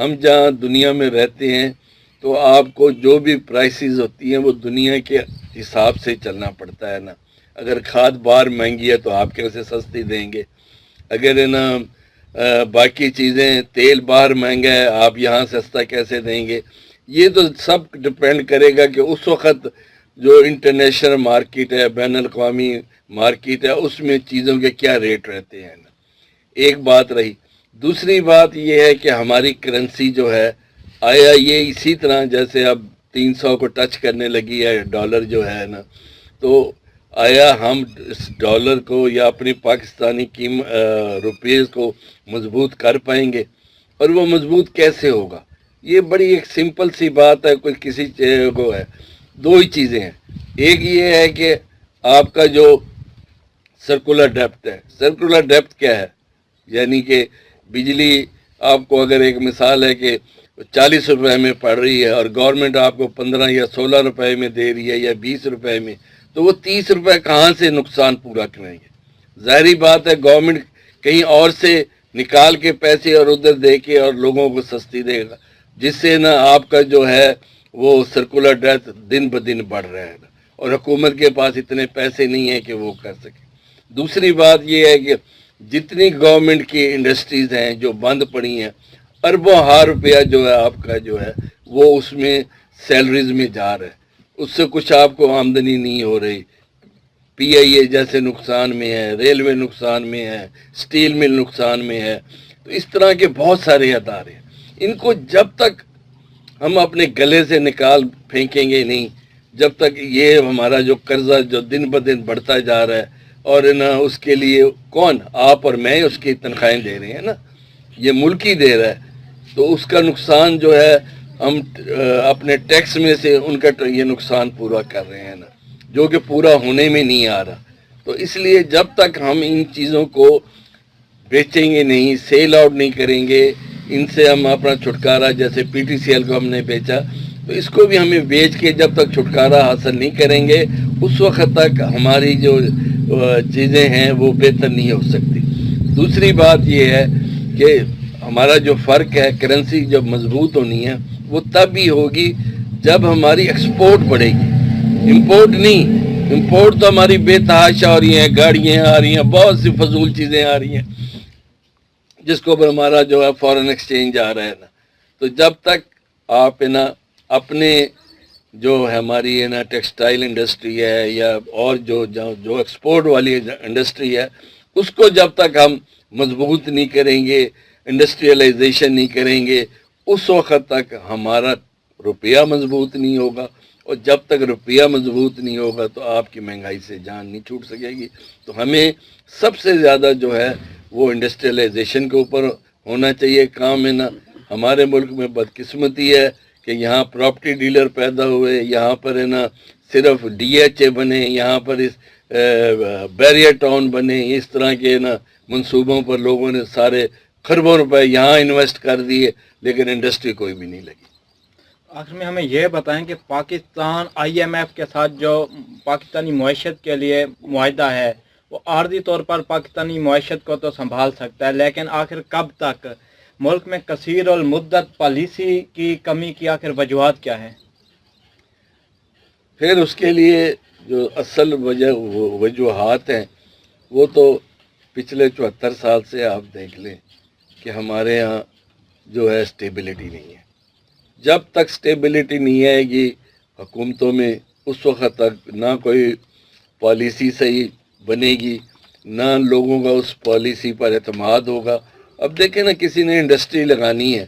ہم جہاں دنیا میں رہتے ہیں تو آپ کو جو بھی پرائسز ہوتی ہیں وہ دنیا کے حساب سے چلنا پڑتا ہے نا. اگر کھاد باہر مہنگی ہے تو آپ کیسے سستی دیں گے؟ اگر ہے نا باقی چیزیں تیل باہر مہنگا ہے آپ یہاں سستا کیسے دیں گے؟ یہ تو سب ڈپینڈ کرے گا کہ اس وقت جو انٹرنیشنل مارکیٹ ہے، بین الاقوامی مارکیٹ ہے، اس میں چیزوں کے کیا ریٹ رہتے ہیں نا. ایک بات رہی. دوسری بات یہ ہے کہ ہماری کرنسی جو ہے، آیا یہ اسی طرح جیسے اب 300 کو ٹچ کرنے لگی ہے ڈالر جو ہے نا، تو آیا ہم اس ڈالر کو یا اپنی پاکستانی روپیز کو مضبوط کر پائیں گے؟ اور وہ مضبوط کیسے ہوگا؟ یہ بڑی ایک سمپل سی بات ہے. کوئی کسی کو ہے، دو ہی چیزیں ہیں. ایک یہ ہے کہ آپ کا جو سرکولر ڈیپتھ ہے. سرکولر ڈیپتھ کیا ہے؟ یعنی کہ بجلی آپ کو اگر ایک مثال ہے کہ 40 روپے میں پڑ رہی ہے اور گورنمنٹ آپ کو 15 یا 16 روپے میں دے رہی ہے یا 20 روپے میں، تو وہ 30 روپے کہاں سے نقصان پورا کریں گے؟ ظاہری بات ہے گورنمنٹ کہیں اور سے نکال کے پیسے اور ادھر دے کے اور لوگوں کو سستی دے گا، جس سے نا آپ کا جو ہے وہ سرکولر ڈیپتھ دن بدن بڑھ رہا ہے اور حکومت کے پاس اتنے پیسے نہیں ہیں کہ وہ کر سکے. دوسری بات یہ ہے کہ جتنی گورنمنٹ کی انڈسٹریز ہیں جو بند پڑی ہیں، اربوں ہار روپیہ جو ہے آپ کا جو ہے وہ اس میں سیلریز میں جا رہا ہے، اس سے کچھ آپ کو آمدنی نہیں ہو رہی. پی آئی اے جیسے نقصان میں ہے، ریلوے نقصان میں ہے، سٹیل مل نقصان میں ہے. تو اس طرح کے بہت سارے ادارے ہیں. ان کو جب تک ہم اپنے گلے سے نکال پھینکیں گے نہیں، جب تک یہ ہمارا جو قرضہ جو دن بدن بڑھتا جا رہا ہے، اور نا اس کے لیے کون؟ آپ اور میں اس کی تنخواہیں دے رہے ہیں نا، یہ ملک ہی دے رہا ہے. تو اس کا نقصان جو ہے ہم اپنے ٹیکس میں سے ان کا یہ نقصان پورا کر رہے ہیں نا، جو کہ پورا ہونے میں نہیں آ رہا. تو اس لیے جب تک ہم ان چیزوں کو بیچیں گے نہیں، سیل آؤٹ نہیں کریں گے، ان سے ہم اپنا چھٹکارا، جیسے پی ٹی سی ایل کو ہم نے بیچا، تو اس کو بھی ہمیں بیچ کے جب تک چھٹکارا حاصل نہیں کریں گے، اس وقت تک ہماری جو چیزیں ہیں وہ بہتر نہیں ہو سکتی. دوسری بات یہ ہے کہ ہمارا جو فرق ہے، کرنسی جب مضبوط ہونی ہے وہ تب ہی ہوگی جب ہماری ایکسپورٹ بڑھے گی، امپورٹ نہیں. امپورٹ تو ہماری بے تحاشا ہو رہی ہیں، گاڑیاں آ رہی ہیں، بہت سی فضول چیزیں آ رہی ہیں جس کو ہمارا جو ہے فارن ایکسچینج آ رہا ہے نا. تو جب تک آپ نا اپنے جو ہماری ہے نا ٹیکسٹائل انڈسٹری ہے یا اور جو ایکسپورٹ والی انڈسٹری ہے، اس کو جب تک ہم مضبوط نہیں کریں گے، انڈسٹریلائزیشن نہیں کریں گے، اس وقت تک ہمارا روپیہ مضبوط نہیں ہوگا. اور جب تک روپیہ مضبوط نہیں ہوگا تو آپ کی مہنگائی سے جان نہیں چھوٹ سکے گی. تو ہمیں سب سے زیادہ جو ہے وہ انڈسٹریلائزیشن کے اوپر ہونا چاہیے کام. ہے نا ہمارے ملک میں بدقسمتی ہے کہ یہاں پراپرٹی ڈیلر پیدا ہوئے، یہاں پر ہے نا صرف ڈی ایچ اے بنے، یہاں پر اس بیریئر ٹاؤن بنے، اس طرح کے نا منصوبوں پر لوگوں نے سارے خربوں روپے یہاں انویسٹ کر دیے، لیکن انڈسٹری کوئی بھی نہیں لگی. آخر میں ہمیں یہ بتائیں کہ پاکستان آئی ایم ایف کے ساتھ جو پاکستانی معیشت کے لیے معاہدہ ہے، وہ عارضی طور پر پاکستانی معیشت کو تو سنبھال سکتا ہے، لیکن آخر کب تک؟ ملک میں کثیر المدت پالیسی کی کمی کی آخر وجوہات کیا ہیں؟ پھر اس کے لیے جو اصل وجوہات ہیں وہ تو پچھلے 74 سال سے آپ دیکھ لیں کہ ہمارے ہاں جو ہے اسٹیبلٹی نہیں ہے. جب تک اسٹیبلٹی نہیں آئے گی حکومتوں میں، اس وقت تک نہ کوئی پالیسی صحیح بنے گی، نہ لوگوں کا اس پالیسی پر اعتماد ہوگا. اب دیکھیں نا، کسی نے انڈسٹری لگانی ہے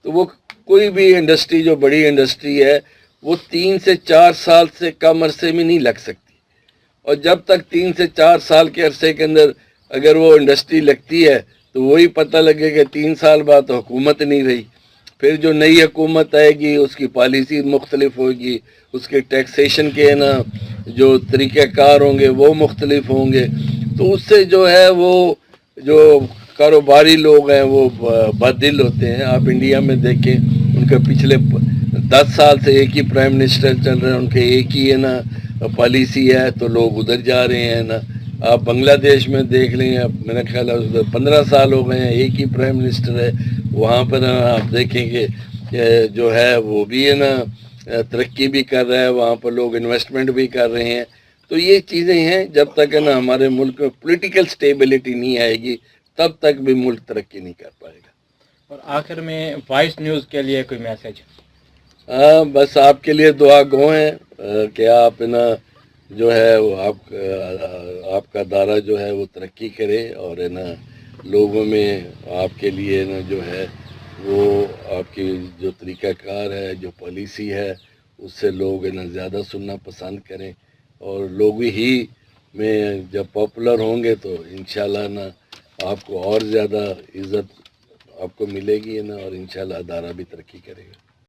تو وہ کوئی بھی انڈسٹری جو بڑی انڈسٹری ہے وہ 3 سے 4 سال سے کم عرصے میں نہیں لگ سکتی. اور جب تک 3 سے 4 سال کے عرصے کے اندر اگر وہ انڈسٹری لگتی ہے تو وہی پتہ لگے کہ 3 سال بعد حکومت نہیں رہی. پھر جو نئی حکومت آئے گی اس کی پالیسی مختلف ہوگی، اس کے ٹیکسیشن کے نا جو طریقہ کار ہوں گے وہ مختلف ہوں گے. تو اس سے جو ہے وہ جو کاروباری لوگ ہیں وہ بددل ہوتے ہیں. آپ انڈیا میں دیکھیں، ان کا پچھلے 10 سال سے ایک ہی پرائم منسٹر چل رہے ہیں، ان کے ایک ہی ہے نا پالیسی ہے، تو لوگ ادھر جا رہے ہیں نا. آپ بنگلہ دیش میں دیکھ لیں، میرا خیال ہے 15 سال ہو گئے ہیں، ایک ہی پرائم منسٹر ہے، وہاں پر آپ دیکھیں گے کہ جو ہے وہ بھی ہے نا ترقی بھی کر رہا ہے، وہاں پر لوگ انویسٹمنٹ بھی کر رہے ہیں. تو یہ چیزیں ہیں، جب تک ہے نا ہمارے ملک میں پولیٹیکل سٹیبلٹی نہیں آئے گی تب تک بھی ملک ترقی نہیں کر پائے گا. اور آخر میں وائس نیوز کے لیے کوئی میسج؟ بس آپ کے لیے دعا گو ہیں کہ آپ نا جو ہے وہ آپ کا ادارہ جو ہے وہ ترقی کرے، اور ہے نا لوگوں میں آپ کے لیے نا جو ہے وہ آپ کی جو طریقہ کار ہے، جو پالیسی ہے، اس سے لوگ ہے نا زیادہ سننا پسند کریں، اور لوگ ہی میں جب پاپولر ہوں گے تو انشاءاللہ نا آپ کو اور زیادہ عزت آپ کو ملے گی نا، اور انشاءاللہ ادارہ بھی ترقی کرے گا.